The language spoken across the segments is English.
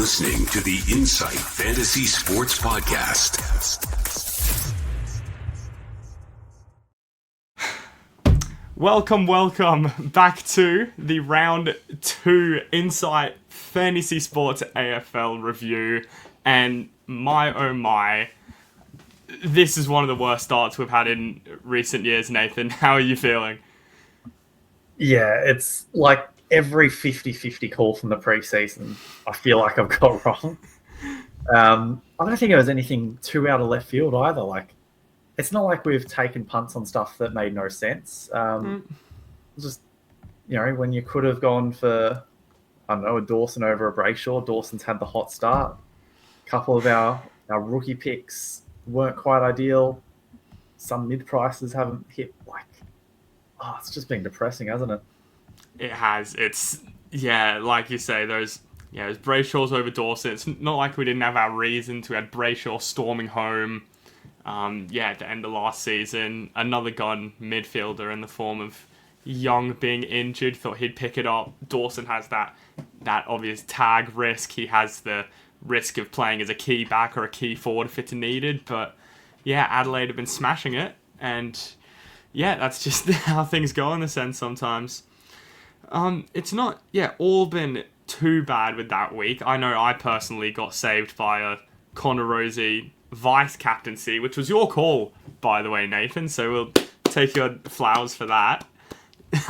listening to the Insight Fantasy Sports Podcast. Welcome back to the round 2 Insight Fantasy Sports AFL review. And my oh my, this is one of the worst starts we've had in recent years, Nathan. How are you feeling? Yeah, it's like every 50-50 call from the preseason, I feel like I've got wrong. I don't think it was anything too out of left field either. Like, it's not like we've taken punts on stuff that made no sense. Just, when you could have gone for, I don't know, a Dawson over a Brayshaw. Dawson's had the hot start. A couple of our rookie picks weren't quite ideal. Some mid prices haven't hit. It's just been depressing, hasn't it? It has. It's, like you say, there's Brayshaw's over Dawson. It's not like we didn't have our reasons. We had Brayshaw storming home. At the end of last season, another gun midfielder in the form of Young being injured. Thought he'd pick it up. Dawson has that obvious tag risk. He has the risk of playing as a key back or a key forward if it's needed. But Adelaide have been smashing it, and that's just how things go in a sense sometimes. It's not all been too bad with that week. I know I personally got saved by a Connor Rosie vice captaincy, which was your call, by the way, Nathan. So we'll take your flowers for that.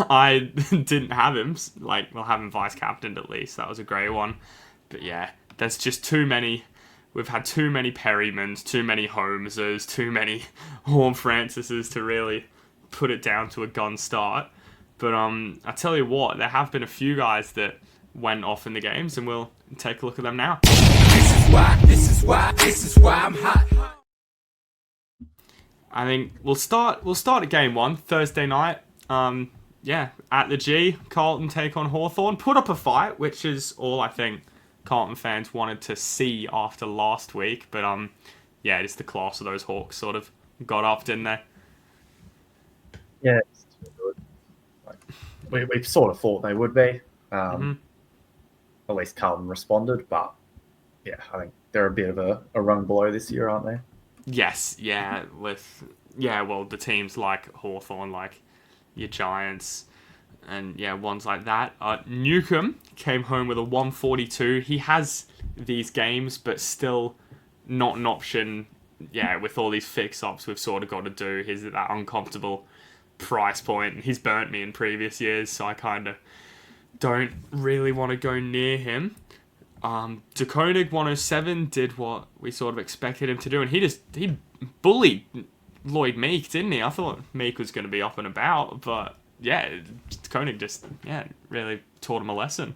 I didn't have him. We'll have him vice captained at least. That was a great one. But there's just too many. We've had too many Perrymans, too many Holmeses, too many Horn Francises to really put it down to a gun start. But I tell you what, there have been a few guys that went off in the games, and we'll take a look at them now. This is why I'm hot. I think we'll start at game 1, Thursday night. At the G, Carlton take on Hawthorn. Put up a fight, which is all I think Carlton fans wanted to see after last week. But it's the class of those Hawks sort of got up, didn't they? Yeah, it's too good. We sort of thought they would be. At least Carlton responded, but I think they're a bit of a rung below this year, aren't they? Yes, the teams like Hawthorn, like your Giants, and ones like that. Newcomb came home with a 142. He has these games, but still not an option. With all these fix-ups we've sort of got to do, he's at that uncomfortable price point, and he's burnt me in previous years, so I kind of don't really want to go near him. DeKoning 107 did what we sort of expected him to do, and he bullied Lloyd Meek, didn't he? I thought Meek was going to be up and about, but DeKoning just really taught him a lesson.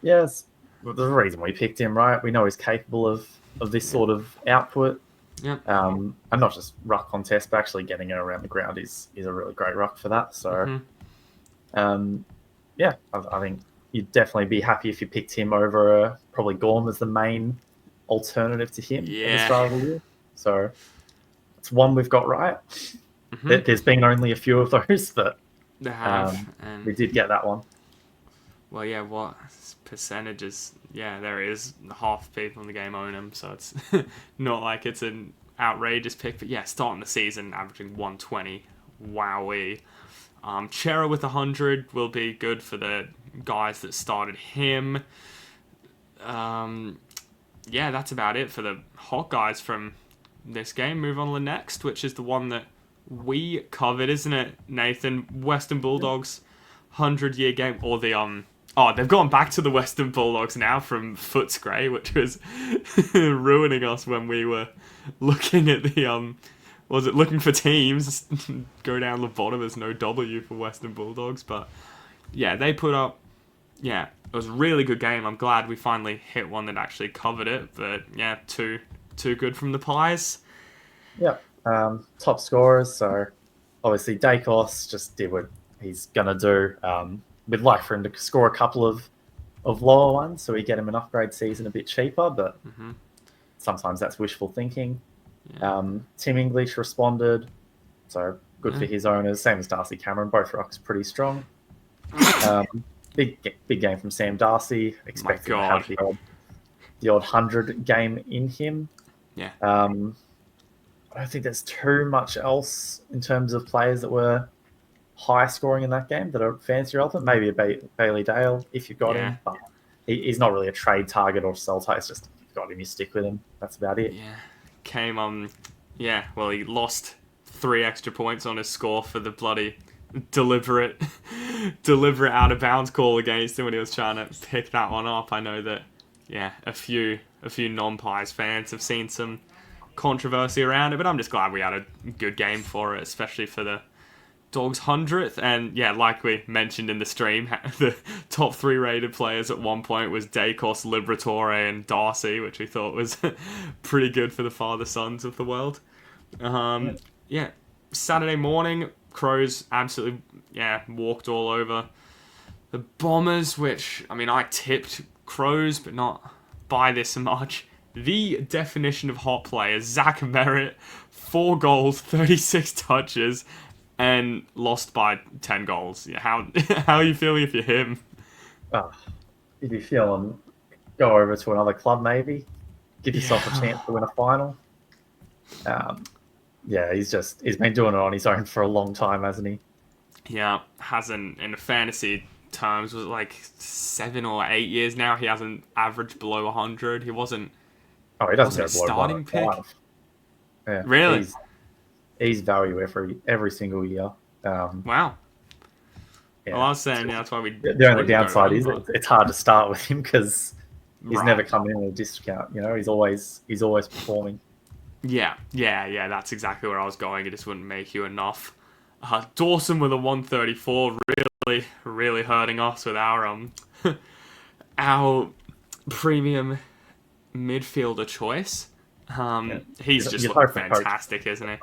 Yes, there's a reason we picked him, right? We know he's capable of this sort of output. Yeah. And not just ruck contest, but actually getting it around the ground is a really great ruck for that. So, I think you'd definitely be happy if you picked him over probably Gorm as the main alternative to him at the start of the year. So it's one we've got right. There's been only a few of those, but they have, we did get that one. Well, what percentages? There is. Half the people in the game own him, so it's not like it's an outrageous pick. But starting the season averaging 120. Wowee. Chera with 100 will be good for the guys that started him. That's about it for the hot guys from this game. Move on to the next, which is the one that we covered, isn't it, Nathan? Western Bulldogs 100-year game, or the they've gone back to the Western Bulldogs now from Footscray, which was ruining us when we were looking at the looking for teams. Go down the bottom, there's no W for Western Bulldogs, but they put up it was a really good game. I'm glad we finally hit one that actually covered it, but too good from the Pies. Top scorers, so obviously Dacos just did what he's gonna do. We'd like for him to score a couple of lower ones so we get him an upgrade season a bit cheaper, but sometimes that's wishful thinking. Tim English responded, so good for his owners, same as Darcy Cameron. Both rucks pretty strong. big game from Sam Darcy. Expecting to have the odd 100 game in him. Yeah. I don't think there's too much else in terms of players that were high scoring in that game that are fancy relevant. Maybe a Bailey Dale if you've got him, but he's not really a trade target or sell target. It's just if you've got him, you stick with him. That's about it. Yeah. Well, he lost 3 extra points on his score for the bloody deliberate out of bounds call against him when he was trying to pick that one up. I know that a few non-Pies fans have seen some controversy around it, but I'm just glad we had a good game for it, especially for the Dogs 100th. And like we mentioned in the stream, the top 3 rated players at one point was Dacos, Liberatore and Darcy, which we thought was pretty good for the father-sons of the world. Saturday morning, Crows absolutely walked all over the Bombers, which, I mean, I tipped Crows, but not by this much. The definition of hot players, Zach Merritt, 4 goals, 36 touches, and lost by 10 goals. How are you feeling if you're him? If you're feeling, go over to another club maybe. Give yourself a chance to win a final. He's been doing it on his own for a long time, hasn't he? Yeah, hasn't, in fantasy terms, was it like 7 or 8 years now. He hasn't averaged below 100. He wasn't. Oh, he doesn't go below starting pick. Yeah, really? He's value every single year. Wow. Yeah. Well, I was saying, that's why we. The only downside is it's hard to start with him because he's never coming in with a discount. He's always performing. Yeah, that's exactly where I was going. It just wouldn't make you enough. Dawson with a 134, really hurting us with our our premium midfielder choice. He's just looking fantastic, isn't he?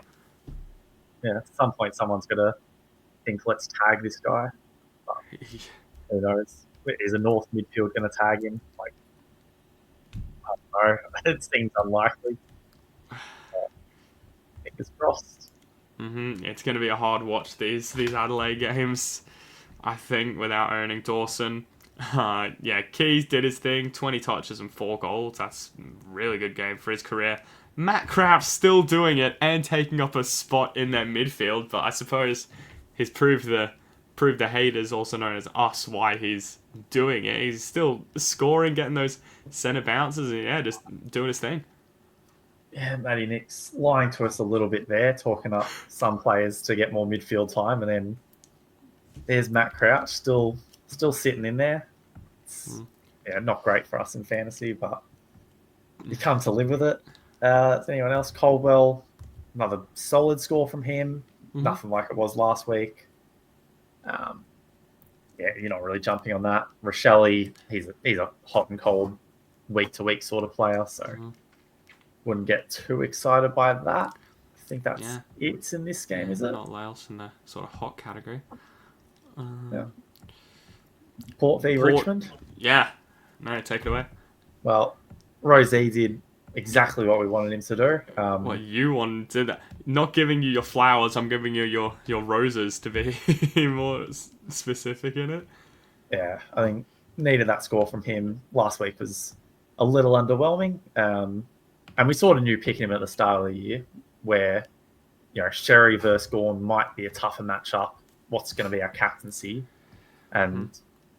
Yeah, at some point someone's gonna think, let's tag this guy. But, who knows? Is a North midfield gonna tag him? Like, I don't know. It seems unlikely. Fingers crossed. It's going to be a hard watch these Adelaide games, I think, without owning Dawson. Keys did his thing, 20 touches and 4 goals. That's a really good game for his career. Matt Kraft still doing it and taking up a spot in their midfield, but I suppose he's proved the haters, also known as us, why he's doing it. He's still scoring, getting those centre bounces, and just doing his thing. Yeah, Matty Nick's lying to us a little bit there, talking up some players to get more midfield time, and then there's Matt Crouch still sitting in there. Not great for us in fantasy, but you come to live with it. Anyone else? Caldwell, another solid score from him. Nothing like it was last week. You're not really jumping on that. Rochelle, he's a hot and cold, week to week sort of player, so wouldn't get too excited by that. I think that's it in this game, is it? Not else in the sort of hot category. Port v Richmond. Yeah, no, take it away. Well, Rosé did exactly what we wanted him to do. What you wanted to do. Not giving you your flowers, I'm giving you your roses, to be more specific in it. Yeah, I think needed that score from him. Last week was a little underwhelming. And we sort of knew picking him at the start of the year where, Sherry versus Gawn might be a tougher matchup. What's going to be our captaincy? And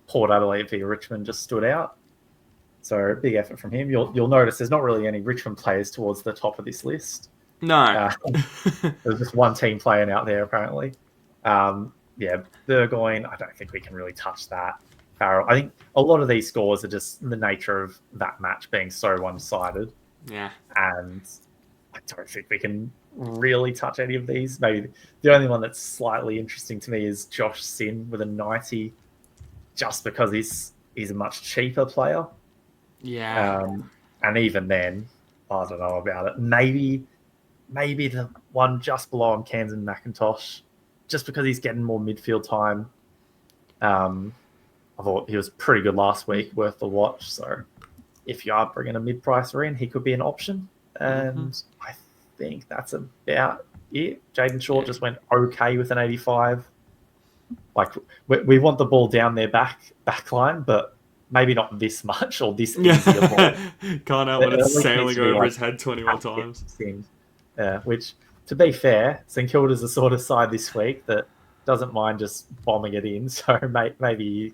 Port Adelaide v Richmond just stood out. So big effort from him. You'll notice there's not really any Richmond players towards the top of this list. No. There's just one team playing out there, apparently. Burgoyne, I don't think we can really touch that. Farrell, I think a lot of these scores are just the nature of that match being so one-sided. Yeah. And I don't think we can really touch any of these. Maybe the only one that's slightly interesting to me is Josh Sin with a 90, just because he's a much cheaper player. Yeah. And even then, I don't know about it. Maybe the one just below him, Camden McIntosh, just because he's getting more midfield time. I thought he was pretty good last week, worth the watch. So if you are bringing a mid-pricer in, he could be an option. And I think that's about it. Jaden Short just went okay with an 85. Like we want the ball down their back line, but maybe not this much or this easy a ball. Can't help It when it's at least needs sailing to be, over like, his head 21 times. things. Which, to be fair, St Kilda's the sort of side this week that doesn't mind just bombing it in. So maybe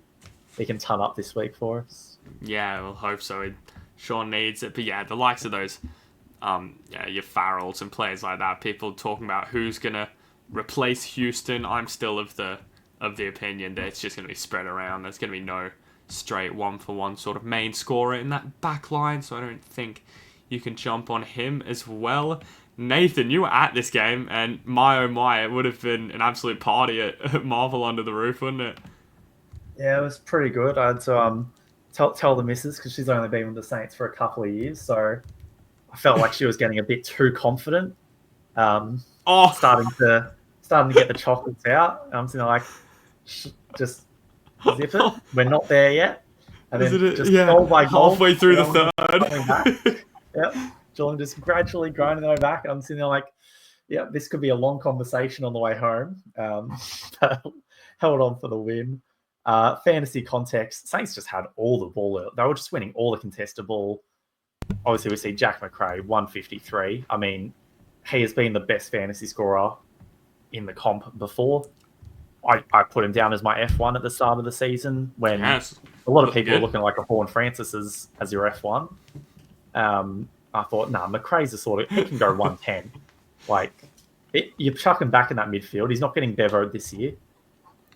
he can ton up this week for us. Yeah, we'll hope so. Sean needs it. But yeah, the likes of those, your Farrells and players like that, people talking about who's going to replace Houston. I'm still of the opinion that it's just going to be spread around. There's going to be no straight one-for-one sort of main scorer in that back line, so I don't think you can jump on him as well. Nathan, you were at this game, and my oh my, it would have been an absolute party at Marvel under the roof, wouldn't it? Yeah, it was pretty good. I had to tell the missus, because she's only been with the Saints for a couple of years, so I felt like she was getting a bit too confident. Starting to get the chocolates out. I'm sitting like, just zip it. We're not there yet. And then just goal by goal, halfway through the third. Yep. Geelong just gradually grinding their way back. I'm sitting there like, yeah, this could be a long conversation on the way home. Held on for the win. Fantasy context, Saints just had all the ball. They were just winning all the contested ball. Obviously, we see Jack McRae, 153. I mean, he has been the best fantasy scorer in the comp before. I put him down as my F1 at the start of the season when a lot of people were looking like a Horn Francis as your F1. I thought, McRae's the sort of, he can go 110. Like, you chuck him back in that midfield. He's not getting bevoed this year.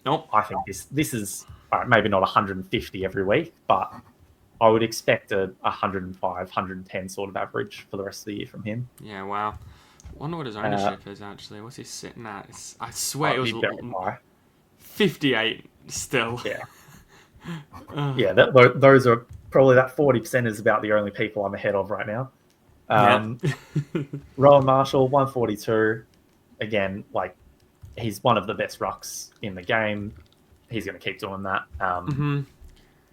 Nope. I think this is maybe not 150 every week, but I would expect a 105, 110 sort of average for the rest of the year from him. Yeah, wow. I wonder what his ownership is, actually. What's he sitting at? I swear it was 58 still. Yeah. Yeah, those are probably, that 40% is about the only people I'm ahead of right now. Rowan Marshall, 142. Again, like, he's one of the best rucks in the game. He's going to keep doing that.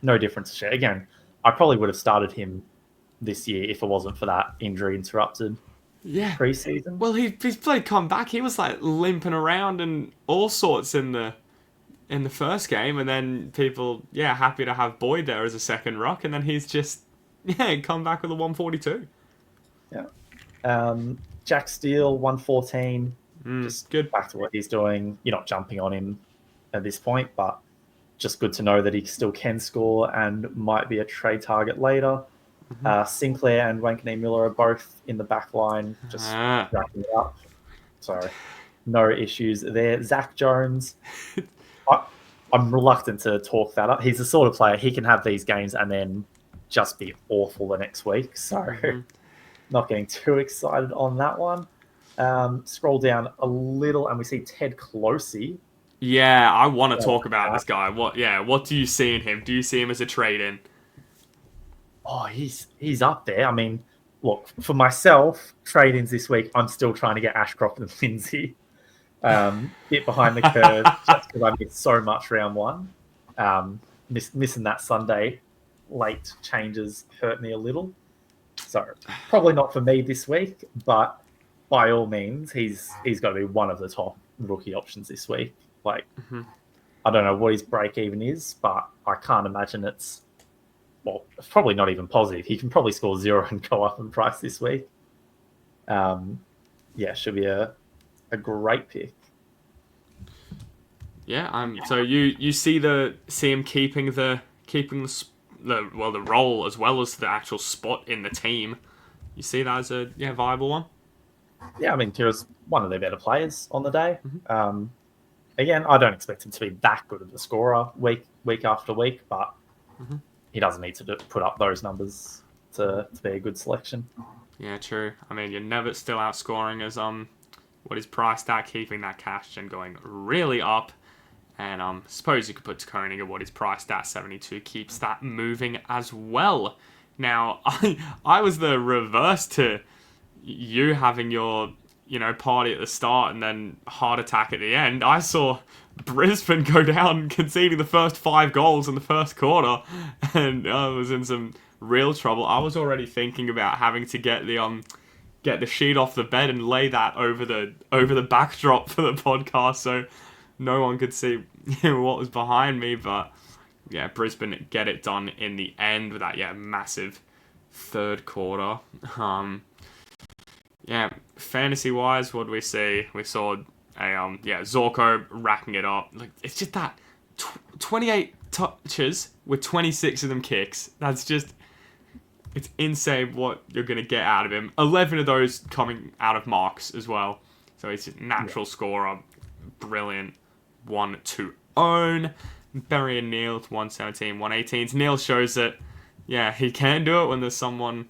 No difference to share. Again, I probably would have started him this year if it wasn't for that injury interrupted preseason. Well, he's played comeback. He was like limping around and all sorts in the first game, and then people happy to have Boyd there as a second ruck, and then he's just come back with a 142. Jack Steele, 114. Just good. Back to what he's doing. You're not jumping on him at this point, but just good to know that he still can score and might be a trade target later. Sinclair and Wankanee Miller are both in the back line, just wrapping it up. So no issues there. Zach Jones, I'm reluctant to talk that up. He's the sort of player, he can have these games and then just be awful the next week. So not getting too excited on that one. Scroll down a little and we see Ted Closey. Yeah, I want to talk about this guy. What do you see in him? Do you see him as a trade-in? Oh, he's up there. I mean, look, for myself, trade-ins this week, I'm still trying to get Ashcroft and Lindsay. Bit behind the curve just because I missed so much round one. Missing that Sunday late changes hurt me a little. So probably not for me this week, but by all means, he's got to be one of the top rookie options this week. Like, I don't know what his break even is, but I can't imagine it's probably not even positive. He can probably score 0 and go up in price this week. Should be a great pick. Yeah, so you see him keeping the role as well as the actual spot in the team. You see that as a viable one? Yeah, I mean, Kira's one of their better players on the day. Again, I don't expect him to be that good of a scorer week after week, but he doesn't need to put up those numbers to be a good selection. Yeah, true. I mean, you're never still outscoring as what is priced at, keeping that cash gen going really up. And suppose you could put Koenig at what is priced at 72, keeps that moving as well. Now, I was the reverse to you having your party at the start and then heart attack at the end. I saw Brisbane go down, conceding the first 5 goals in the first quarter, and I was in some real trouble. I was already thinking about having to get the sheet off the bed and lay that over the backdrop for the podcast, so no one could see what was behind me, but yeah, Brisbane get it done in the end with that massive third quarter. Fantasy wise, what do we see? We saw Zorko racking it up. Like, it's just that 28 touches with 26 of them kicks. That's just, it's insane what you're going to get out of him. 11 of those coming out of marks as well. So he's a natural scorer. Brilliant one to own. Berry and Neil to 117, 118. Neil shows that, he can do it when there's someone,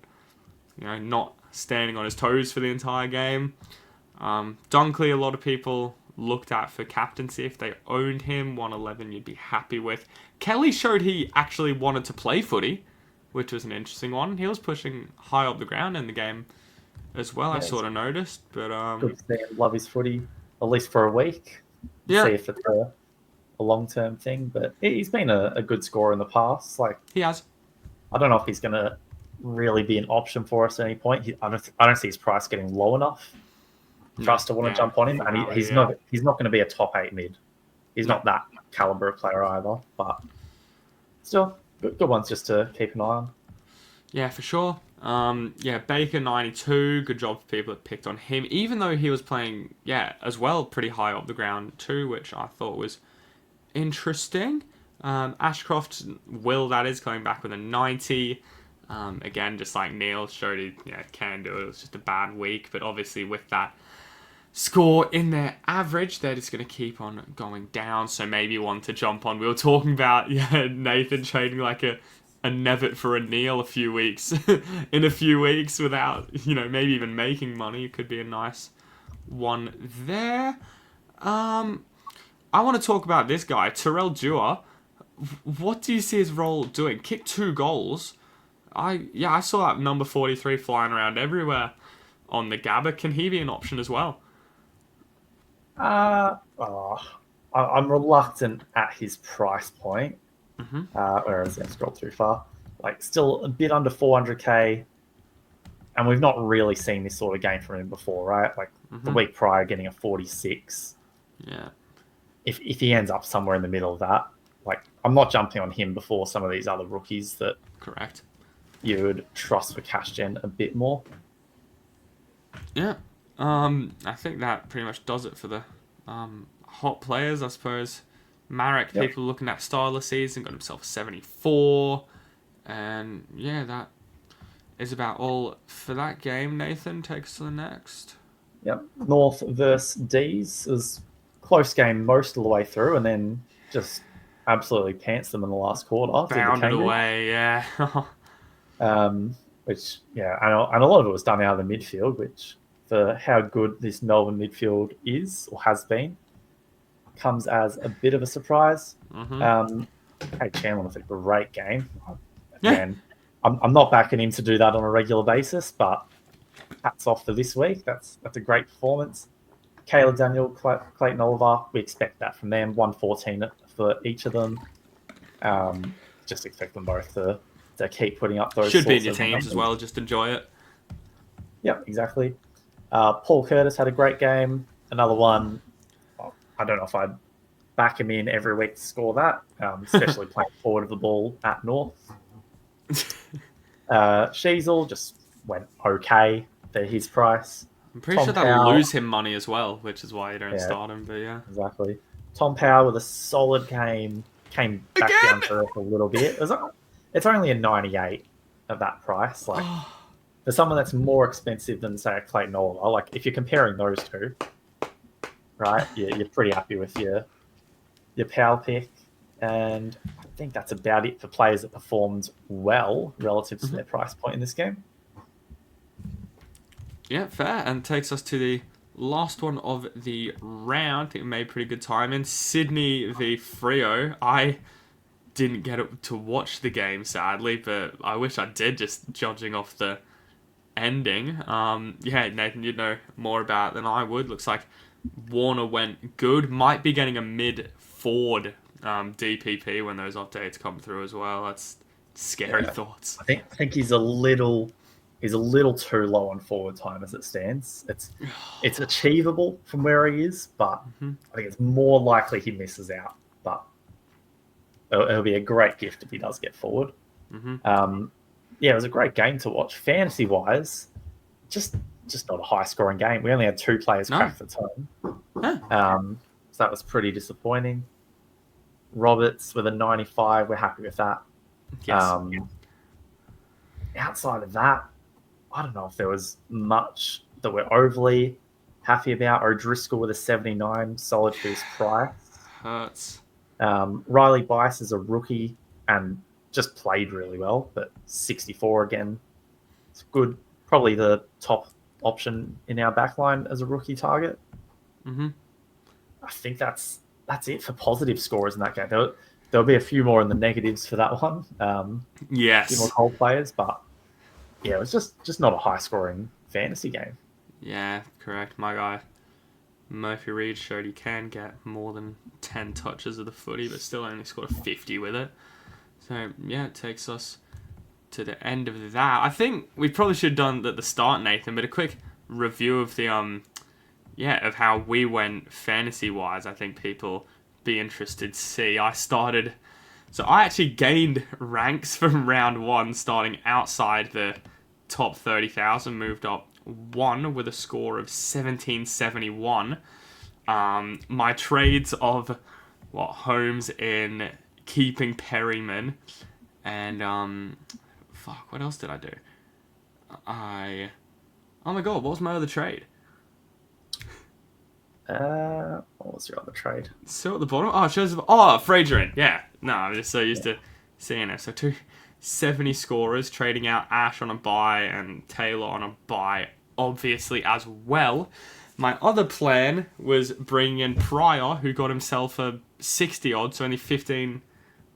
not standing on his toes for the entire game. Dunkley, a lot of people looked at for captaincy. If they owned him, 111 you'd be happy with. Kelly showed he actually wanted to play footy, which was an interesting one. He was pushing high up the ground in the game as well, I sort of noticed. But good to see him love his footy, at least for a week. See if it's a long-term thing. But he's been a good scorer in the past. Like, he has. I don't know if he's going to really be an option for us at any point. I don't see his price getting low enough for us to want to jump on him. And he's not going to be a top 8 mid. He's not that caliber of player either. But still, good ones just to keep an eye on. Yeah, for sure. Baker 92. Good job for people that picked on him, even though he was playing as well pretty high up the ground too, which I thought was interesting. Ashcroft Will, that is, coming back with a 90. Again, just like Neil showed, he can do it. It was just a bad week, but obviously with that score in their average, they're just going to keep on going down. So maybe one to jump on. We were talking about Nathan trading like a Nevitt for a Neil in a few weeks without maybe even making money. It could be a nice one there. I want to talk about this guy, Terrell Dewar. What do you see his role doing? Kicked 2 goals. I saw that number 43 flying around everywhere on the Gabba. Can he be an option as well? I'm reluctant at his price point. Whereas I scrolled too far. Like, still a bit under 400k, and we've not really seen this sort of game from him before, right? Like the week prior, getting a 46. Yeah. If he ends up somewhere in the middle of that, like, I'm not jumping on him before some of these other rookies that correct you would trust for cash gen a bit more. Yeah. I think that pretty much does it for the hot players, I suppose. Marek, people looking at style of season, got himself a 74. And that is about all for that game. Nathan, take us to the next. Yep. North versus D's is close game most of the way through, and then just absolutely pants them in the last quarter. Bounded away, Which, and a lot of it was done out of the midfield, which, for how good this Melbourne midfield is or has been, comes as a bit of a surprise. Hey, Chandler with a great game. Again, I'm not backing him to do that on a regular basis, but hats off for this week. That's a great performance. Caleb Daniel, Clayton Oliver, we expect that from them. 114 for each of them. Just expect them both to keep putting up those. Should be in your teams as well. Just enjoy it. Yep, exactly. Paul Curtis had a great game. Another one. I don't know if I'd back him in every week to score that, especially playing forward of the ball at North. Sheasel just went okay for his price. I'm pretty sure that'll lose him money as well, which is why you don't start him, but Exactly. Tom Power with a solid game, came back down to earth a little bit. It's only a 98 at that price. Like, for someone that's more expensive than, say, a Clayton Oliver, like, if you're comparing those two, right, you're pretty happy with your power pick. And I think that's about it for players that performed well relative to their price point in this game. Yeah, fair. And takes us to the last one of the round. I think we made pretty good time in Sydney v Freo. I didn't get to watch the game, sadly, but I wish I did, just judging off the ending. Nathan, you'd know more about it than I would. Looks like Warner went good. Might be getting a mid-forward DPP when those updates come through as well. That's scary thoughts. I think he's a little too low on forward time as it stands. It's achievable from where he is, but I think it's more likely he misses out. But it'll be a great gift if he does get forward. Yeah, it was a great game to watch. Fantasy wise, just not a high scoring game. We only had 2 players crack the time. So that was pretty disappointing. Roberts with a 95. We're happy with that. Yes. Outside of that, I don't know if there was much that we're overly happy about. O'Driscoll with a 79, solid for his price. Hurts. Riley Bice is a rookie and just played really well, but 64 again. It's good. Probably the top option in our backline as a rookie target. I think that's it for positive scorers in that game. There'll be a few more in the negatives for that one. Yes. A few more cold players, but yeah, it was just not a high scoring fantasy game. Yeah, correct. My guy Murphy Reed showed he can get more than 10 touches of the footy, but still only scored a 50 with it. So yeah, it takes us to the end of that. I think we probably should have done at the start, Nathan, but a quick review of the of how we went fantasy wise. I think people be interested to see. I actually gained ranks from round 1, starting outside the top 30,000, moved up 1 with a score of 1771. My trades of Holmes in keeping Perryman and what else did I do? Oh my god, what was my other trade? What was your other trade? So at the bottom, it shows Fraser in. Yeah, no, I'm just so used to seeing it. So 2 70 scorers, trading out Ash on a bye and Taylor on a bye, obviously as well. My other plan was bringing in Pryor, who got himself a 60 odd, so only 15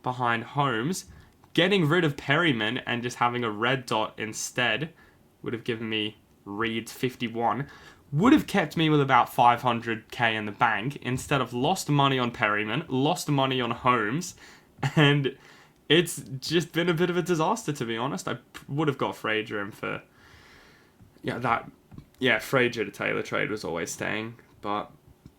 behind Holmes. Getting rid of Perryman and just having a red dot instead would have given me Reed's 51. Would have kept me with about 500k in the bank. Instead of lost money on Perryman, lost money on Holmes, and it's just been a bit of a disaster, to be honest. I would have got Fraser in for Fraser to Taylor trade was always staying, but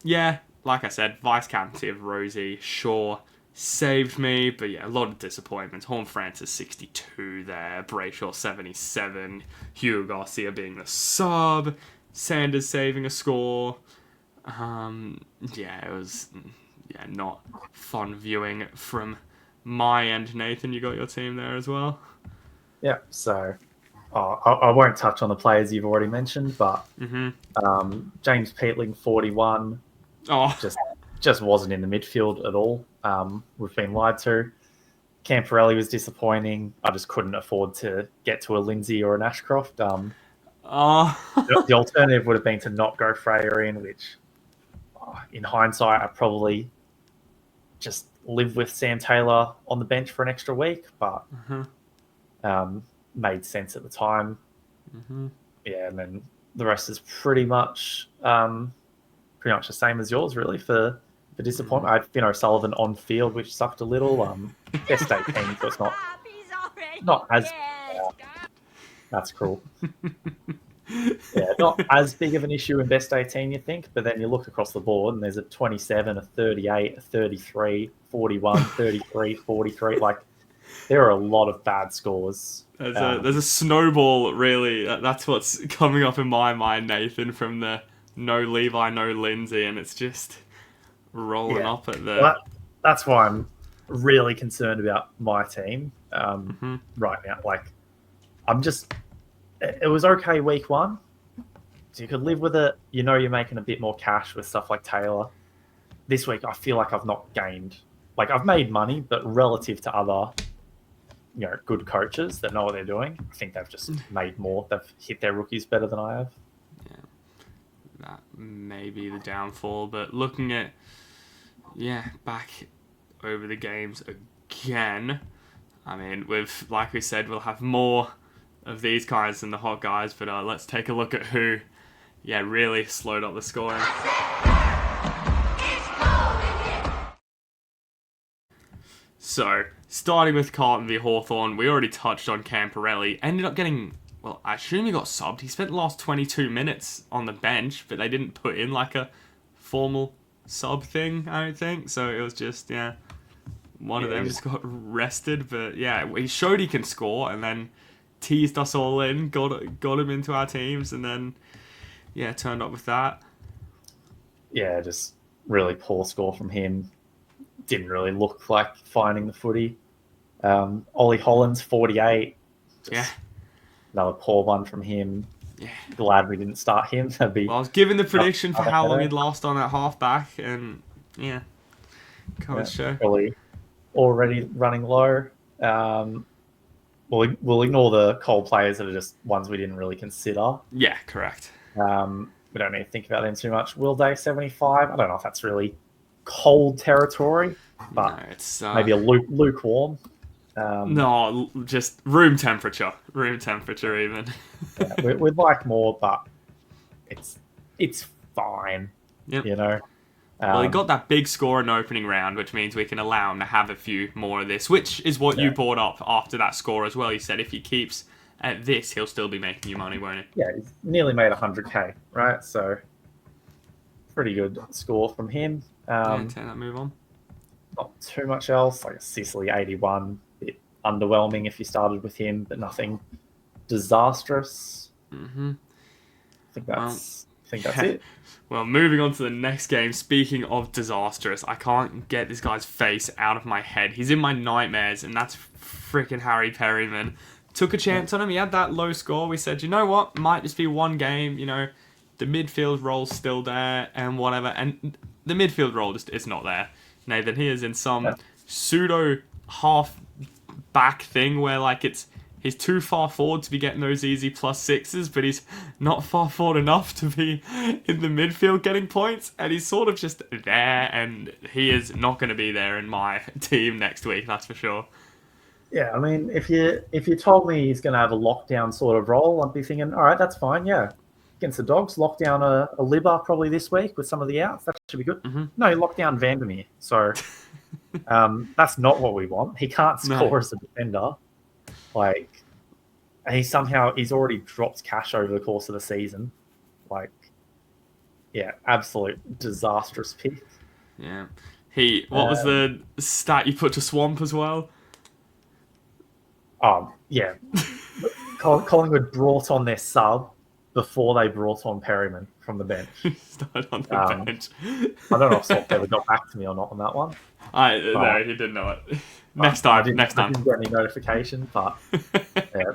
yeah, like I said, vice captaincy of Rosie Shaw saved me, but yeah, a lot of disappointments. Horn Francis 62 there, Brayshaw 77, Hugo Garcia being the sub, Sanders saving a score. It was not fun viewing from my end. Nathan, you got your team there as well? Yeah, so I won't touch on the players you've already mentioned, but James Peatling 41 just wasn't in the midfield at all. We've been lied to. Camporelli was disappointing. I just couldn't afford to get to a Lindsay or an Ashcroft. The alternative would have been to not go Freya in, which in hindsight I probably just live with Sam Taylor on the bench for an extra week, but made sense at the time. Yeah, and then the rest is pretty much the same as yours, really, for disappointment. I had Finn O'Sullivan on field, which sucked a little. Best 18, so it's not as that's cool. Yeah, not as big of an issue in best 18, you think, but then you look across the board and there's a 27, a 38, a 33, 41, 33, 43. Like, there are a lot of bad scores. There's a snowball, really. That's what's coming up in my mind, Nathan, from the no Levi, no Lindsay, and it's just rolling up at the... Well, that's why I'm really concerned about my team right now. Like, it was okay week 1, so you could live with it. You know you're making a bit more cash with stuff like Taylor. This week, I feel like I've not gained... Like, I've made money, but relative to other... good coaches that know what they're doing, I think they've just made more. They've hit their rookies better than I have. Yeah, that may be the downfall. But looking at, back over the games again, I mean, like we said, we'll have more of these guys than the hot guys. But let's take a look at who, really slowed up the scoring. So, starting with Carlton v Hawthorn, we already touched on Camporelli. Ended up getting, I assume he got subbed. He spent the last 22 minutes on the bench, but they didn't put in like a formal sub thing, I don't think. So it was just, one of Yeah, them he just got rested. But yeah, he showed he can score, and then teased us all in, got him into our teams, and then yeah, turned up with that. yeah, just really poor score from him. Didn't really look like finding the footy. Ollie Hollands, 48. Yeah, Just another poor one from him. yeah. Glad we didn't start him. That'd be Well, I was given the prediction for another how long headache. he'd last on at halfback, and yeah, Yeah, can't show. probably already running low. Um, we'll ignore the cold players that are just ones we didn't really consider. Yeah, correct. We don't need to think about them too much. Will Day 75. I don't know if that's really cold territory, No, but it's maybe a lukewarm. no, just room temperature even. Yeah, we'd like more, but it's fine. Yep. You know. Well, he got that big score in the opening round, which means we can allow him to have a few more of this, which is what you Yeah. brought up after that score as well. You said if he keeps at this, he'll still be making you money, won't he? Yeah, he's nearly made 100k, right? So pretty good score from him. Yeah, take that move on. Not too much else. Like a Sicily 81, bit underwhelming if you started with him, but nothing disastrous. Mm-hmm. I think that's yeah. it. Well, moving on to the next game. Speaking of disastrous, I can't get this guy's face out of my head. He's in my nightmares, and that's freaking Harry Perryman. Took a chance on him. He had that low score. We said, you know what? Might just be one game. You know, the midfield role's still there and whatever. And the midfield role just is not there. Nathan, he is in some pseudo half back thing where like he's too far forward to be getting those easy +6s, but he's not far forward enough to be in the midfield getting points, and he's sort of just there, and he is not going to be there in my team next week, that's for sure. Yeah, I mean, if you told me he's going to have a lockdown sort of role, I'd be thinking, all right, that's fine. Yeah, against the Dogs, lock down a Libba probably this week with some of the outs. That should be good. Mm-hmm. No, lock down Vandermeer. So that's not what we want. He can't score as a defender. Like, he's already dropped cash over the course of the season. Like, yeah, absolute disastrous pick. Yeah. What was the stat you put to Swamp as well? Oh, yeah. Collingwood brought on their sub before they brought on Perryman from the bench. Started on the bench. I don't know if Swamp ever got back to me or not on that one. No, he didn't know it. Next time. I didn't get any notification, but yeah,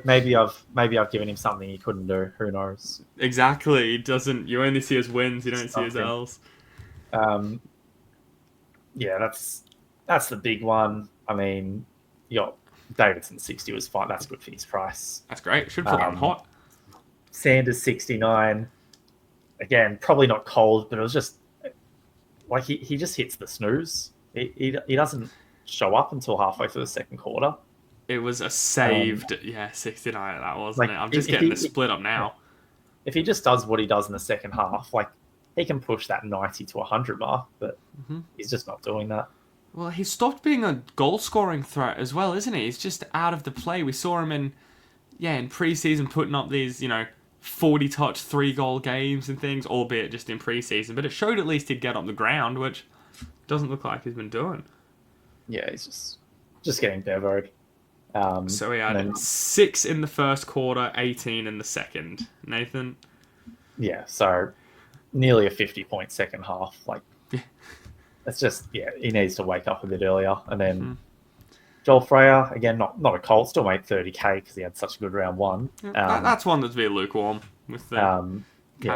maybe I've given him something he couldn't do. Who knows? Exactly. He doesn't. You only see his wins. You don't see his L's. Yeah, that's the big one. I mean, Davidson 60 was fine. That's good for his price. That's great. Should put on hot. Sanders 69. Again, probably not cold, but it was just like he just hits the snooze. He doesn't show up until halfway through the second quarter. It was a saved, 69 that wasn't it? I'm just getting the split up now. If he just does what he does in the second half, like he can push that 90 to 100 mark, but he's just not doing that. Well, he stopped being a goal-scoring threat as well, isn't he? He's just out of the play. We saw him in pre-season putting up these, 40-touch, 3-goal games and things, albeit just in pre-season. But it showed at least he'd get on the ground, which doesn't look like he's been doing. Yeah, he's just getting devoed. So he had 6 in the first quarter, 18 in the second. Nathan? Yeah, so nearly a 50-point second half. Like, it's just, he needs to wake up a bit earlier. And then Joel Freya, again, not a Colt, still made 30k because he had such a good round one. That's one that's a bit lukewarm. With the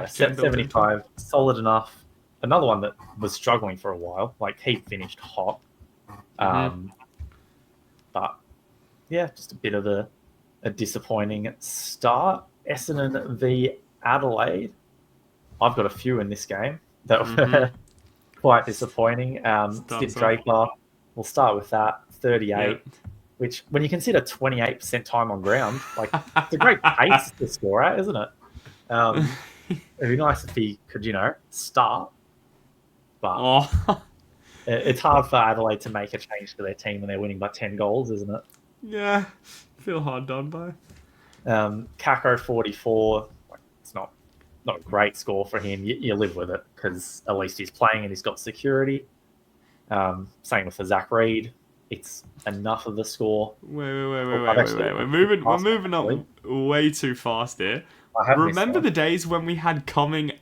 75, solid enough. Another one that was struggling for a while. Like, he finished hot. But, yeah, just a bit of a disappointing start. Essendon v Adelaide. I've got a few in this game that were quite disappointing. Steve Draper, we'll start with that, 38, which when you consider 28% time on ground, like it's a great pace to score at, isn't it? It'd be nice if he could, start. But it's hard for Adelaide to make a change to their team when they're winning by 10 goals, isn't it? Yeah, feel hard done by. Kako 44, it's not a great score for him. You live with it because at least he's playing and he's got security. Same with the Zach Reed. It's enough of the score. Wait. I've actually We're moving up actually. way too fast here. I have missed Remember one. the days when we had Cumming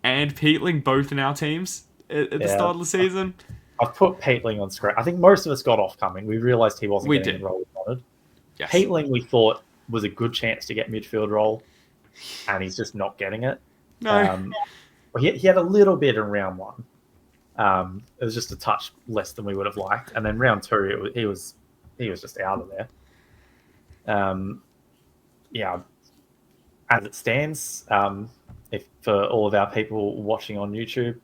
and Peatling both in our teams at the Yeah, start of the season? I've put Peatling on screen. I think most of us got off coming. We realised he wasn't We getting did. the role we wanted. Yes. Peatling, we thought was a good chance to get midfield role, and he's just not getting it. No. He had a little bit in round one. It was just a touch less than we would have liked, and then round two, he was just out of there. Yeah, as it stands, if for all of our people watching on YouTube,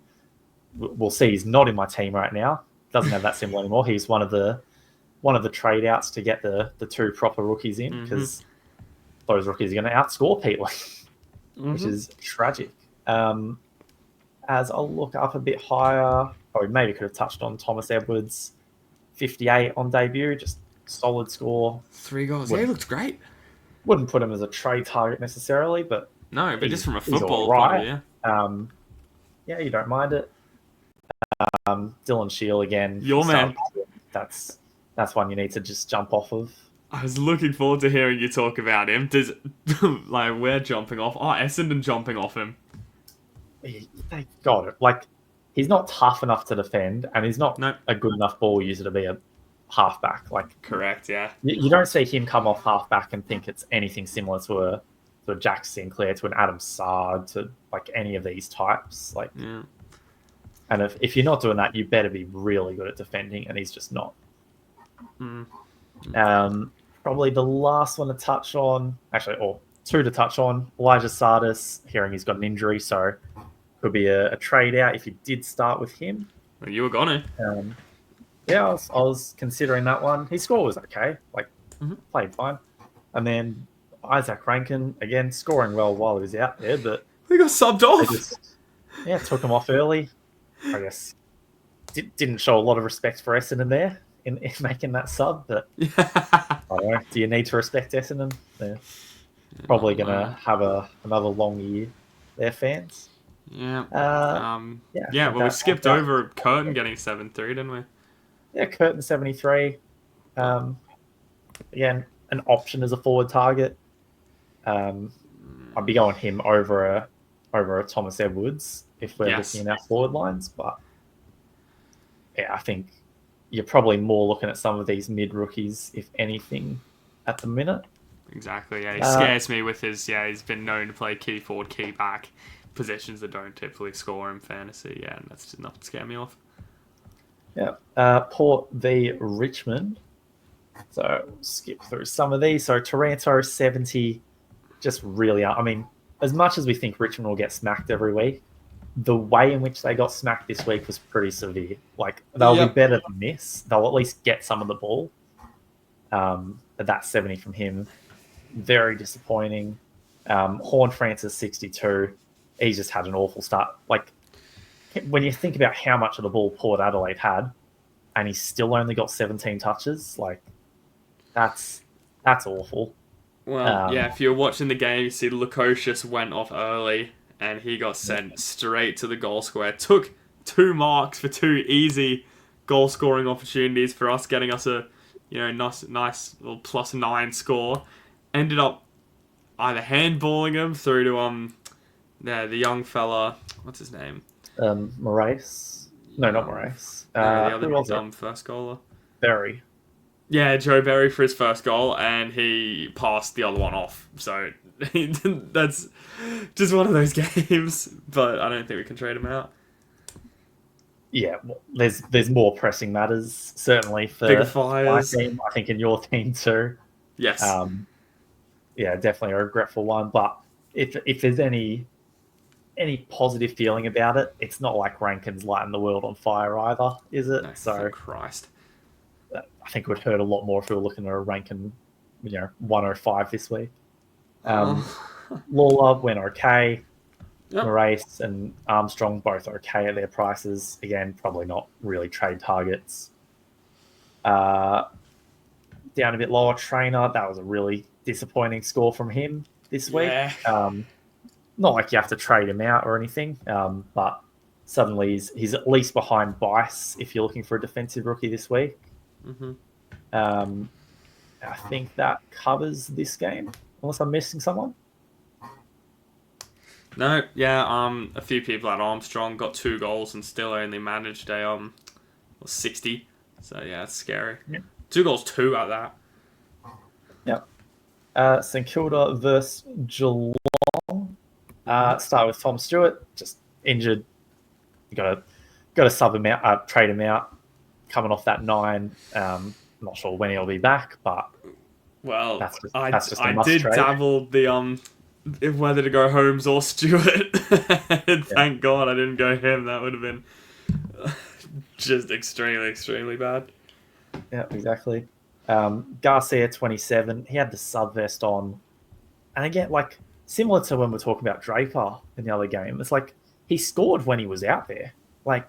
we'll see he's not in my team right now. Doesn't have that symbol anymore. He's one of the trade outs to get the two proper rookies in, because those rookies are going to outscore people, which is tragic. As I look up a bit higher, or maybe could have touched on Thomas Edwards, 58 on debut, just solid score. 3 goals. Yeah, he looked great. Wouldn't put him as a trade target necessarily, but No, but just from a he's football all point of right. view. Yeah, you don't mind it. Dylan Shield again. Your man. That's one you need to just jump off of. I was looking forward to hearing you talk about him. Like, we're jumping off. Oh, Essendon jumping off him. They got it. Like, he's not tough enough to defend, and he's not a good enough ball user to be a halfback. Like, correct, yeah. You don't see him come off halfback and think it's anything similar to a Jack Sinclair, to an Adam Sard, to like any of these types. Like, yeah. And if you're not doing that, you better be really good at defending, and he's just not. Probably the last one to touch on, actually, or two to touch on, Elijah Sardis, hearing he's got an injury, so could be a trade out if you did start with him. Well, you were gonna. Yeah, I was considering that one. His score was okay, like played fine. And then Isaac Rankin, again, scoring well while he was out there, but he got subbed off. Took him off early. I guess didn't show a lot of respect for Essendon there in making that sub, but I don't know. Do you need to respect Essendon? They're probably going to have another long year, their fans. Yeah. Well, we skipped over Curtin getting 7-3, didn't we? Yeah, Curtin 73. Again, an option as a forward target. I'd be going him over a Thomas Edwards if we're looking at our forward lines, but yeah, I think you're probably more looking at some of these mid rookies, if anything, at the minute. Exactly. Yeah, he scares me with his. Yeah, he's been known to play key forward, key back, positions that don't typically score in fantasy. Yeah, and that's just enough to scare me off. Yeah. Port v Richmond. So skip through some of these. So Taranto 70, just really. I mean, as much as we think Richmond will get smacked every week, the way in which they got smacked this week was pretty severe. Like, they'll be better than this. They'll at least get some of the ball. But that 70 from him, very disappointing. Horn Francis 62. He just had an awful start. Like, when you think about how much of the ball Port Adelaide had, and he still only got 17 touches, like, that's awful. Well, if you're watching the game, you see Lukosius went off early, and he got sent straight to the goal square. Took 2 marks for 2 easy goal scoring opportunities for us, getting us a nice little +9 score. Ended up either handballing him through to the young fella. What's his name? Moraes. No, not Moraes. The other first goaler. Berry. Yeah, Joe Berry for his first goal, and he passed the other one off. So that's just one of those games. But I don't think we can trade him out. Yeah, well, there's more pressing matters, certainly for bigger fires. My team. I think in your team too. Yes. Yeah, definitely a regretful one. But if there's any positive feeling about it, it's not like Rankin's lighting the world on fire either, is it? No, so thank Christ. I think it would hurt a lot more if we were looking at a Rankin, 105 this week. Lawler went okay. Yep. Moraes and Armstrong both okay at their prices. Again, probably not really trade targets. Down a bit lower, Trainer. That was a really disappointing score from him this week. Yeah. Not like you have to trade him out or anything, but suddenly he's at least behind Bice if you're looking for a defensive rookie this week. Mm-hmm. I think that covers this game, unless I'm missing someone. No, yeah, a few people at Armstrong got 2 goals and still only managed a 60. So yeah, it's scary. Yeah. 2 goals, 2 at that. Yeah. St Kilda versus Geelong. Start with Tom Stewart, just injured. You got to sub him out, trade him out. Coming off that 9, not sure when he'll be back, but well, that's just I did trade. dabble the whether to go Holmes or Stewart. Thank God I didn't go him. That would have been just extremely bad. Yeah, exactly. Garcia 27. He had the sub vest on, and again, like similar to when we're talking about Draper in the other game, it's like he scored when he was out there. Like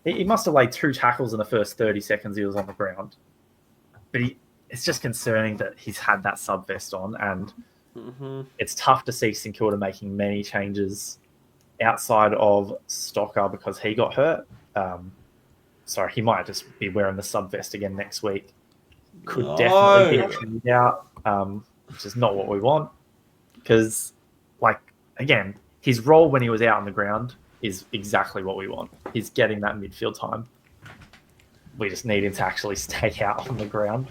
he must have laid 2 tackles in the first 30 seconds he was on the ground. But it's just concerning that he's had that sub vest on, and it's tough to see St Kilda making many changes outside of Stocker because he got hurt. Sorry, he might just be wearing the sub vest again next week. Could definitely be trimmed out, which is not what we want. Because, like, again, his role when he was out on the ground is exactly what we want. He's getting that midfield time. We just need him to actually stay out on the ground.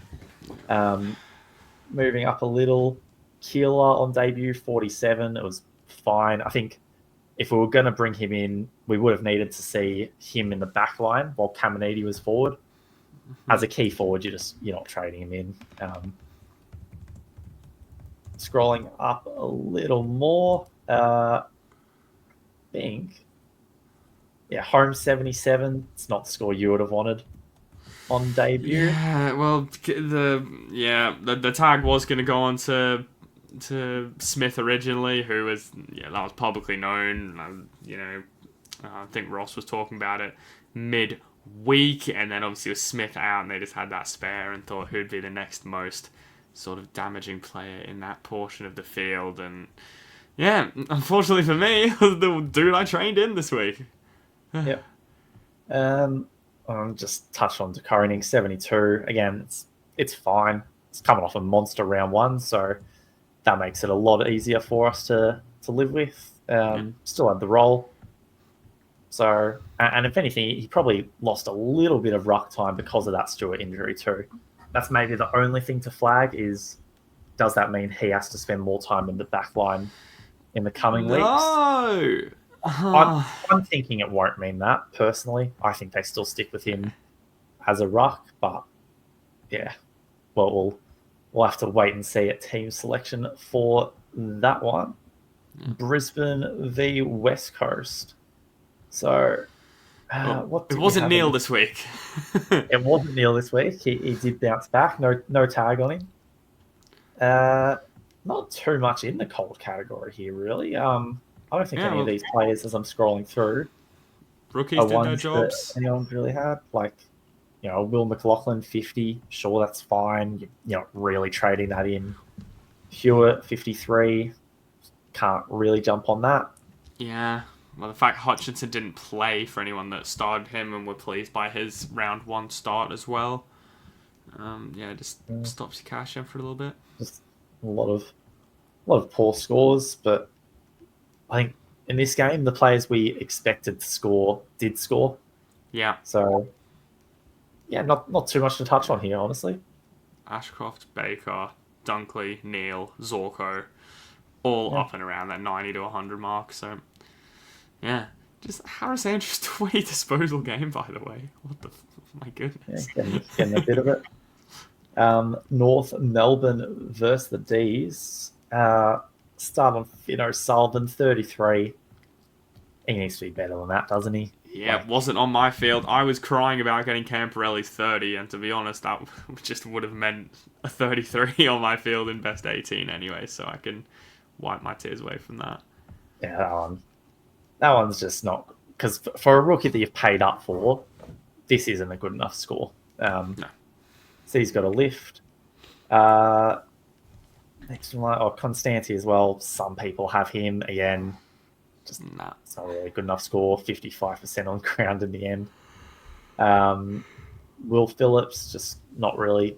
Moving up a little, Keeler on debut, 47. It was fine. I think if we were going to bring him in, we would have needed to see him in the back line while Caminiti was forward. As a key forward, you're not trading him in. Scrolling up a little more, think, Home 77. It's not the score you would have wanted on debut. Yeah, well, the tag was going to go on to Smith originally, who was that was publicly known. I think Ross was talking about it mid-week, and then obviously with Smith out, and they just had that spare and thought who'd be the next most sort of damaging player in that portion of the field. And yeah, unfortunately for me, the dude I trained in this week. Yep. I'll just touch on Koenig 72. Again, it's fine. It's coming off a monster round 1, so that makes it a lot easier for us to live with. Still had the role. So, and if anything, he probably lost a little bit of ruck time because of that Stewart injury too. That's maybe the only thing to flag is, does that mean he has to spend more time in the back line in the coming weeks? I'm thinking it won't mean that, personally. I think they still stick with him as a ruck, but yeah. Well, we'll have to wait and see at team selection for that one. Brisbane v West Coast. So, it wasn't Neil this week. It wasn't Neil this week. He did bounce back. No tag on him. Not too much in the cold category here, really. I don't think any of these players, as I'm scrolling through, rookies did no jobs. Anyone's really had, like, Will McLaughlin 50. Sure, that's fine. You're not really trading that in. Hewitt 53. Can't really jump on that. Yeah. Well, the fact Hutchinson didn't play for anyone that started him and were pleased by his round 1 start as well. Just stops your cash in for a little bit. Just a lot of poor scores, but I think in this game the players we expected to score did score. Yeah. So not too much to touch on here, honestly. Ashcroft, Baker, Dunkley, Neal, Zorko, all up and around that 90 to 100 mark. So. Yeah, just Harris Andrews 20 disposal game, by the way. My goodness. Yeah, getting a bit of it. North Melbourne versus the D's. Start on Sullivan 33. He needs to be better than that, doesn't he? Yeah, it wasn't on my field. I was crying about getting Camporelli's 30, and to be honest, that just would have meant a 33 on my field in best 18 anyway, so I can wipe my tears away from that. Yeah, that one's just not... Because for a rookie that you've paid up for, this isn't a good enough score. No. So he's got a lift. Next one, Constanti as well. Some people have him. Again, Just Nah. it's not really a good enough score. 55% on ground in the end. Will Phillips just not really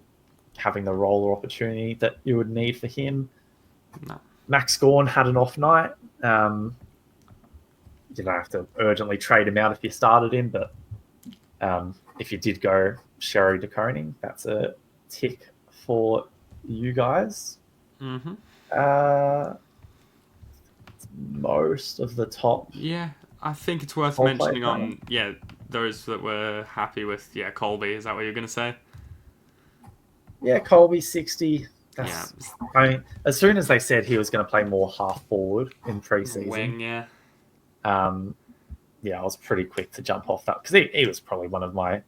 having the role or opportunity that you would need for him. No. Max Gawn had an off night. You don't have to urgently trade him out if you started him, but if you did go Sherry de Koning, that's a tick for you guys. Mm-hmm. Most of the top. Yeah, I think it's worth Whole mentioning play on those that were happy with Colby. Is that what you're going to say? Yeah, Colby 60. Yeah. I mean, as soon as they said he was going to play more half forward in preseason, Wing, yeah. I was pretty quick to jump off that because he was probably one of my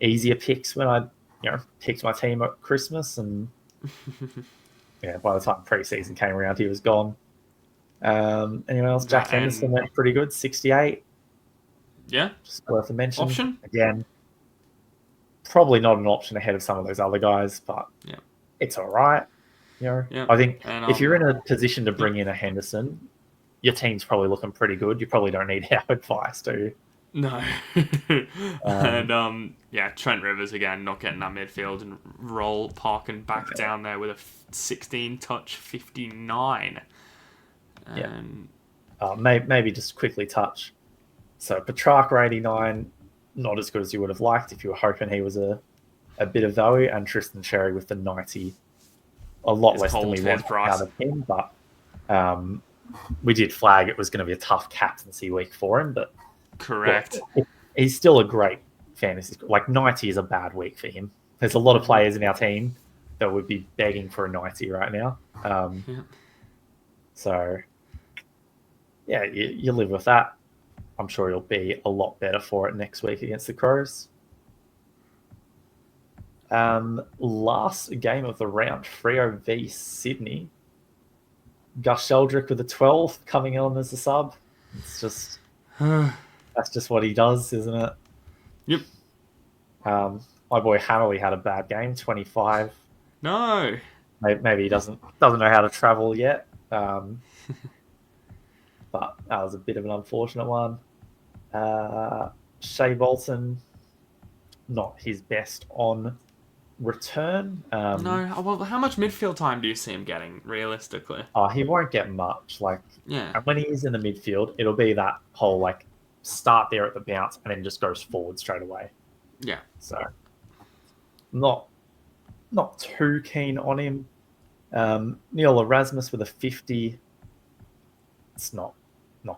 easier picks when I picked my team at Christmas, and by the time preseason came around, he was gone. Anyone else? Jack Henderson went pretty good, 68. Yeah, just worth a mention. Option Again, probably not an option ahead of some of those other guys, but it's all right. I think if you're in a position to bring in a Henderson, your team's probably looking pretty good. You probably don't need our advice, do you? No. And Trent Rivers again, not getting that midfield and roll, parking back down there with a 16 touch 59. And maybe just quickly touch. So Petrarca 89, not as good as you would have liked if you were hoping he was a bit of value, and Tristan Cherry with the 90, a lot less than we want out of him, but we did flag it was going to be a tough captaincy week for him, but correct. He's still a great fantasy. Like 90 is a bad week for him. There's a lot of players in our team that would be begging for a 90 right now. So, you live with that. I'm sure he'll be a lot better for it next week against the Crows. Last game of the round, Freo v Sydney. Gus Sheldrick with a 12 coming on as a sub. It's just that's just what he does, isn't it? Yep. My boy Hammerley had a bad game, 25. No. Maybe he doesn't know how to travel yet. But that was a bit of an unfortunate one. Shea Bolton, not his best on return. No. Well, how much midfield time do you see him getting, realistically? He won't get much. And when he is in the midfield, it'll be that whole, start there at the bounce and then just goes forward straight away. Yeah. So, not too keen on him. Neil Erasmus with a 50. It's not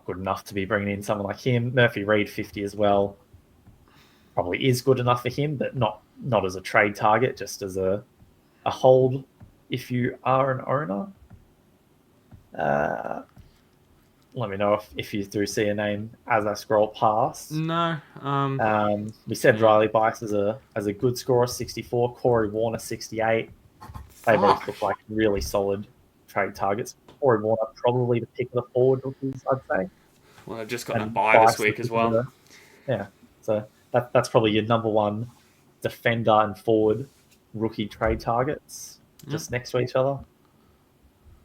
good enough to be bringing in someone like him. Murphy Reed 50 as well. Probably is good enough for him, but not as a trade target, just as a hold if you are an owner. Let me know if you do see a name as I scroll past. No. We said Riley Bice as a good scorer, 64. Corey Warner, 68. They both look like really solid trade targets. Corey Warner probably the pick of the forward rookies, I'd say. Well, I've just got a bye this week as well. So that's probably your number one defender and forward rookie trade targets, just next to each other.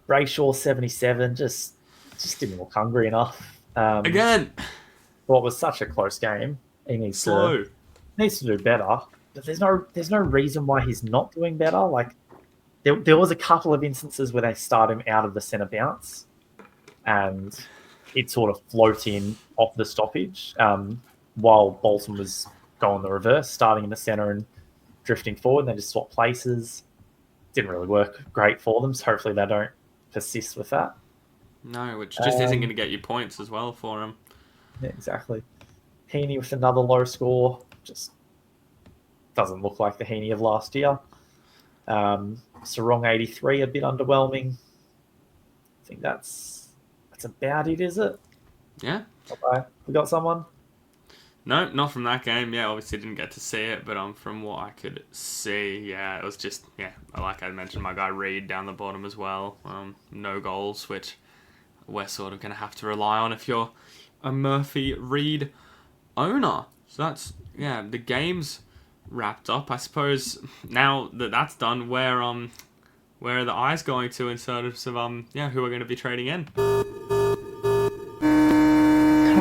Brayshaw, 77, just didn't look hungry enough. Again, what was such a close game. He needs to do better. But there's no reason why he's not doing better. There was a couple of instances where they start him out of the centre bounce, and it sort of float in off the stoppage, while Bolton was going the reverse, starting in the centre and drifting forward. And they just swap places. Didn't really work great for them, so hopefully they don't persist with that. No, which just isn't going to get you points as well for him. Yeah, exactly. Heaney with another low score. Just doesn't look like the Heaney of last year. Sarong 83, a bit underwhelming. I think that's about it, is it? Yeah. Okay. We got someone? No, not from that game. Yeah, obviously didn't get to see it, but from what I could see, it was just, like I mentioned, my guy Reed down the bottom as well. No goals, which we're sort of going to have to rely on if you're a Murphy Reed owner. So that's, the game's wrapped up. I suppose now that that's done, where are the eyes going to in terms of, who are going to be trading in?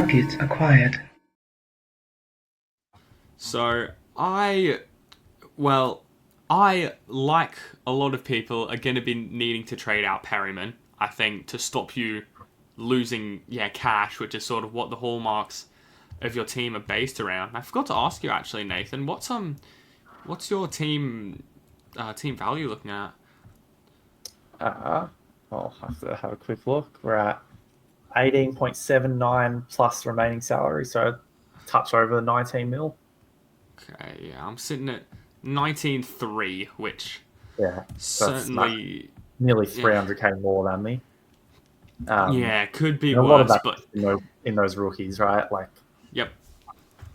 Target acquired. So I like a lot of people are going to be needing to trade out Perryman. I think to stop you losing cash, which is sort of what the hallmarks of your team are based around. I forgot to ask you actually, Nathan. What's your team value looking at? I'll have to have a quick look. We're at 18.79 plus remaining salary, so touch over 19 mil. Okay, yeah, I'm sitting at 19.3, which Yeah, certainly nearly 300k more than me. Could be and a lot of worse, that but in those rookies, right? Like, yep.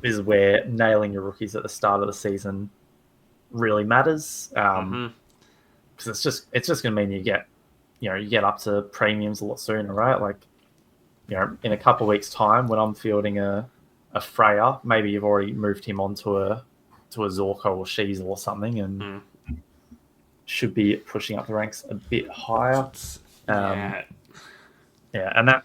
this is where nailing your rookies at the start of the season really matters. Because it's just going to mean you get up to premiums a lot sooner, right? Like, in a couple of weeks' time, when I'm fielding a Freya, maybe you've already moved him onto a Zorko or Sheezel or something, and should be pushing up the ranks a bit higher. Yeah. Yeah, and that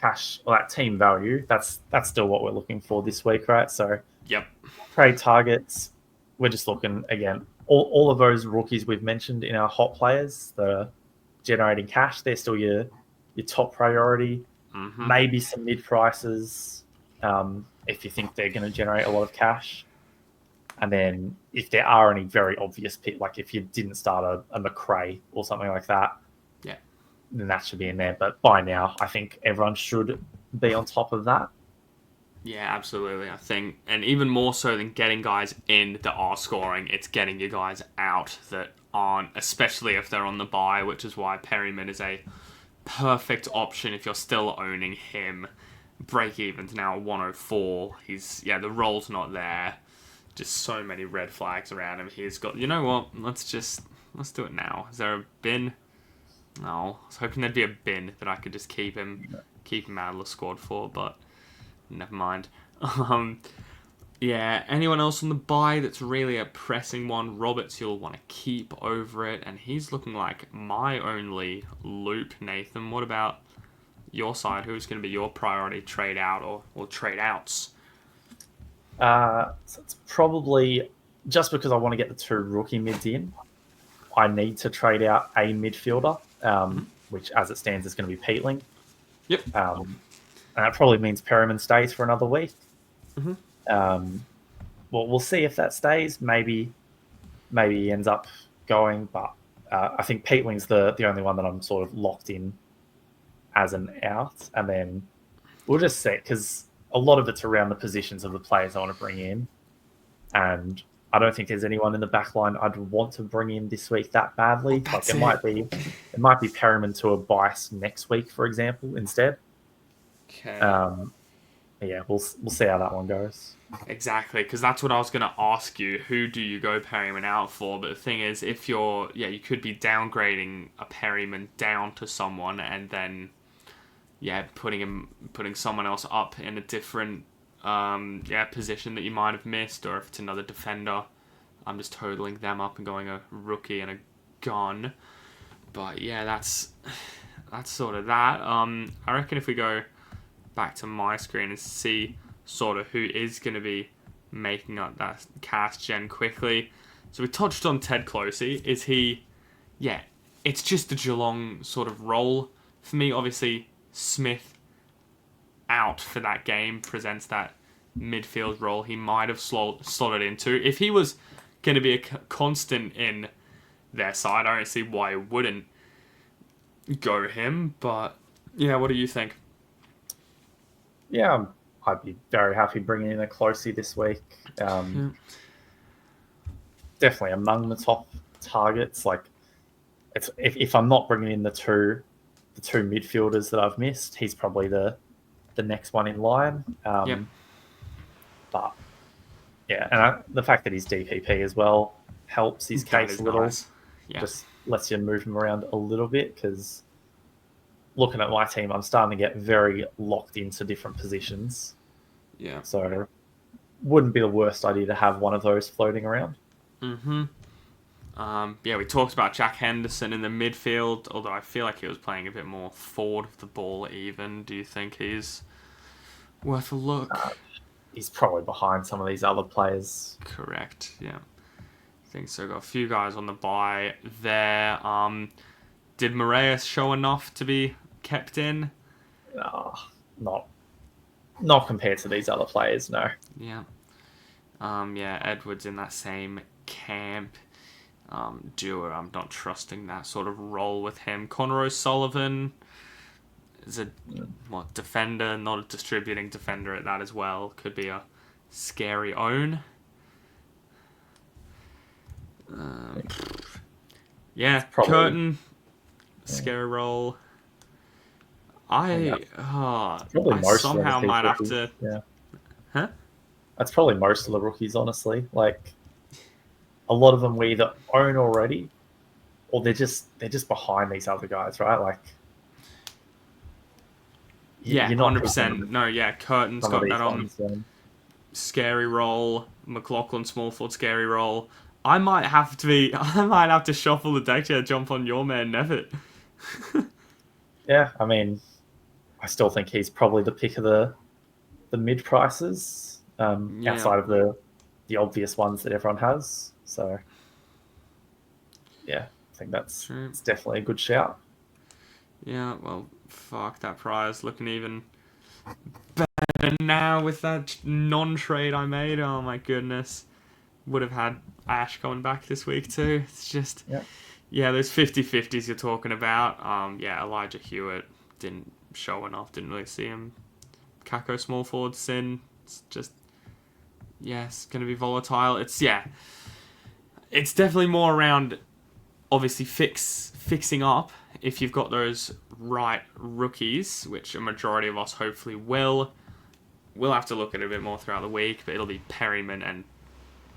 cash or that team value, that's still what we're looking for this week, right? So Yep. trade targets, we're just looking again. All of those rookies we've mentioned in our hot players that are generating cash, they're still your top priority. Maybe some mid prices if you think they're going to generate a lot of cash. And then if there are any very obvious pit, like if you didn't start a McRae or something like that, then that should be in there. But by now, I think everyone should be on top of that. Yeah, absolutely. I think, and even more so than getting guys in that are scoring, it's getting you guys out that aren't, especially if they're on the bye, which is why Perryman is a perfect option if you're still owning him. Break even's now 104. The roll's not there. Just so many red flags around him. He's got, you know what? Let's do it now. Is there a bin? No, I was hoping there'd be a bin that I could just keep him out of the squad for, but never mind. Anyone else on the bye that's really a pressing one? Roberts, you'll want to keep over it, and he's looking like my only loop, Nathan. What about your side? Who's going to be your priority trade out or trade outs? So it's probably just because I want to get the two rookie mids in. I need to trade out a midfielder, which as it stands is going to be Peatling. Yep. And that probably means Perryman stays for another week. Well, we'll see if that stays. Maybe he ends up going, but I think Peatling's the only one that I'm sort of locked in as an out. And then we'll just see, because a lot of it's around the positions of the players I want to bring in. And I don't think there's anyone in the back line I'd want to bring in this week that badly. Like it might be Perryman to a Bice next week, for example, instead. Okay. We'll see how that one goes. Exactly, because that's what I was going to ask you. Who do you go Perryman out for? But the thing is, if you could be downgrading a Perryman down to someone and then, putting someone else up in a different position that you might have missed, or if it's another defender, I'm just totaling them up and going a rookie and a gun. But that's sort of that. I reckon if we go back to my screen and see sort of who is going to be making up that cast gen quickly. So we touched on Ted Closey. Is he... it's just the Geelong sort of role. For me, obviously, Smith out for that game presents that midfield role he might have slotted into. If he was going to be a constant in their side, I don't see why it wouldn't go him. But, what do you think? Yeah, I'd be very happy bringing in a Closey this week. Definitely among the top targets. Like, if I'm not bringing in the two midfielders that I've missed, he's probably the next one in line. But and the fact that he's DPP as well helps his case a little. Nice. Just lets you move him around a little bit, because looking at my team, I'm starting to get very locked into different positions. Yeah. So wouldn't be the worst idea to have one of those floating around. We talked about Jack Henderson in the midfield, although I feel like he was playing a bit more forward of the ball even. Do you think he's Worth a look. He's probably behind some of these other players. Correct. Yeah. I think so. Got a few guys on the bye there. Did Moraes show enough to be kept in? Not not compared to these other players, no. Yeah. Yeah, Edwards in that same camp. Dewar, I'm not trusting that sort of role with him. Connor O'Sullivan is a defender, not a distributing defender at that as well. Could be a scary own. Yeah, probably, Curtin, scary role. I somehow might have to. Yeah. Huh? That's probably most of the rookies, honestly. Like, a lot of them we either own already, or they're just behind these other guys, right? Like, yeah, you're not 100%. No, yeah, Curtin's got that on scary role. McLaughlin Smallford scary role. I might have to shuffle the deck here, jump on your man Nevitt. Yeah, I mean, I still think he's probably the pick of the mid prices, outside of the obvious ones that everyone has. So, yeah, I think it's definitely a good shout. Yeah, well, fuck, that prize looking even better now with that non-trade I made. Oh my goodness. Would have had Ash coming back this week too. It's just, yeah, those 50-50s you're talking about. Yeah, Elijah Hewitt didn't show enough, didn't really see him. Kako small forward sin. It's just, yeah, it's going to be volatile. It's definitely more around, obviously, fixing up if you've got those right rookies, which a majority of us hopefully will. We'll have to look at it a bit more throughout the week, but it'll be Perryman and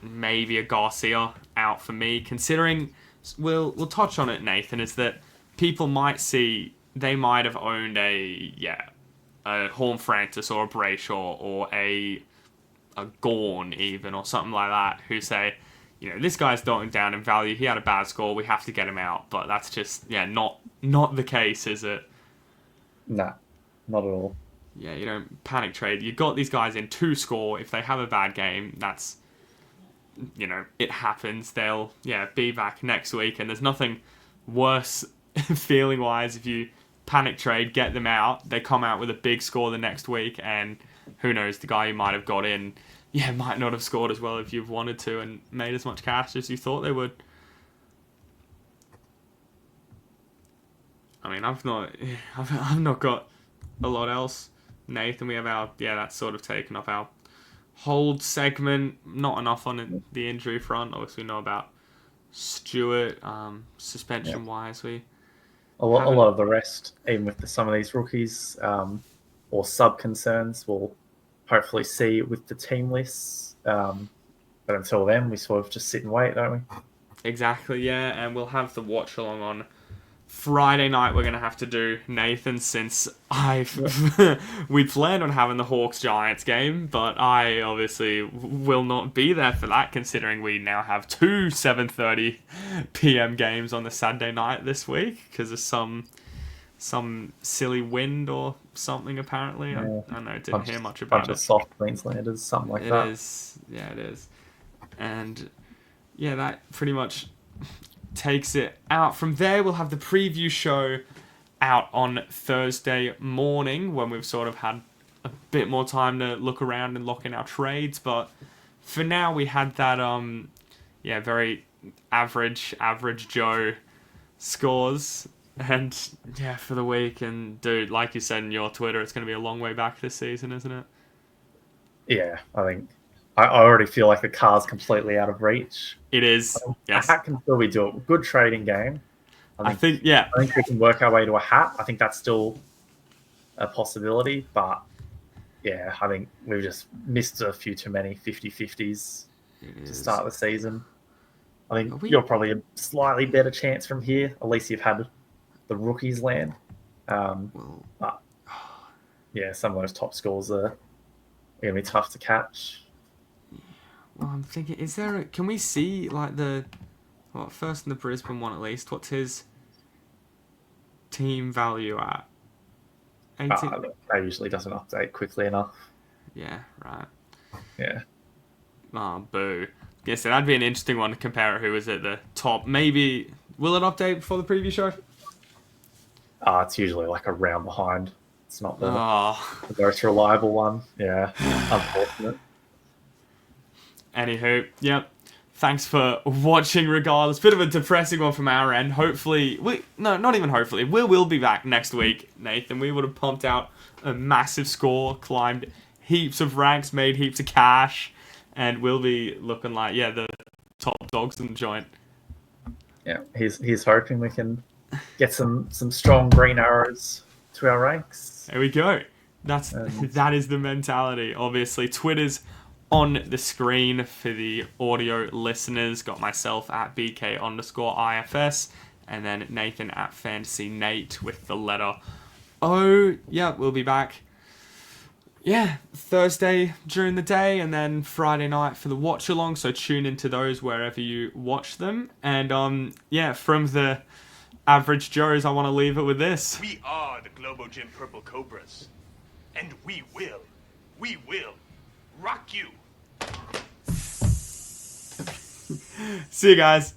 maybe a Garcia out for me, considering we'll touch on it, Nathan, is that people might see they might have owned a Horn Francis or a Brayshaw or a Gorn even or something like that, who say, this guy's going down in value, he had a bad score, we have to get him out. But that's just not the case, is it? Nah, not at all. Yeah, you don't panic trade. You've got these guys in 2 score. If they have a bad game, that's, it happens. They'll, be back next week. And there's nothing worse feeling-wise if you panic trade, get them out. They come out with a big score the next week. And who knows, the guy you might have got in, might not have scored as well if you've wanted to and made as much cash as you thought they would. I mean, I've not got a lot else. Nathan, we have that's sort of taken off our hold segment. Not enough on the injury front. Obviously, we know about Stewart, suspension-wise. A lot of the rest, even with some of these rookies or sub-concerns, we'll hopefully see with the team lists. But until then, we sort of just sit and wait, don't we? Exactly, yeah. And we'll have the watch-along on Friday night. We're going to have to do, Nathan, since we planned on having the Hawks-Giants game, but I obviously will not be there for that, considering we now have 2 7:30 p.m. games on the Saturday night this week because of some silly wind or something, apparently. I don't know, didn't hear much about it. Bunch of soft Queenslanders, something like that. It is. And, that pretty much takes it out. From there, we'll have the preview show out on Thursday morning when we've sort of had a bit more time to look around and lock in our trades. But for now, we had that, very average Joe scores. And, for the week. And, dude, like you said in your Twitter, it's going to be a long way back this season, isn't it? Yeah, I think I already feel like the car's completely out of reach. It is, yes. A hat can still be doing a good trading game. I think we can work our way to a hat. I think that's still a possibility. But, I think we've just missed a few too many 50-50s to start the season. I think you're probably a slightly better chance from here. At least you've had the rookies land. But, some of those top scores are going to be tough to catch. Well, I'm thinking, can we see, like, first in the Brisbane one at least, what's his team value at? 18. That usually doesn't update quickly enough. Yeah, right. Yeah. Oh, boo. Guess that'd be an interesting one to compare who was at the top. Maybe, will it update before the preview show? It's usually like a round behind. It's not Oh. the most reliable one. Yeah. Unfortunate. Anywho, yep. Thanks for watching regardless. Bit of a depressing one from our end. Hopefully, not even hopefully. We will be back next week, Nathan. We would have pumped out a massive score, climbed heaps of ranks, made heaps of cash, and we'll be looking like, the top dogs in the joint. Yeah, he's hoping we can get some strong green arrows to our ranks. There we go. That is the mentality. Obviously, Twitter's on the screen for the audio listeners. Got myself at BK_IFS, and then Nathan at Fantasy Nate with the letter O. Yeah, we'll be back. Yeah, Thursday during the day, and then Friday night for the watch along. So tune into those wherever you watch them. And from the average Joes, I want to leave it with this. We are the Globo Gym Purple Cobras, and we will rock you. See you guys.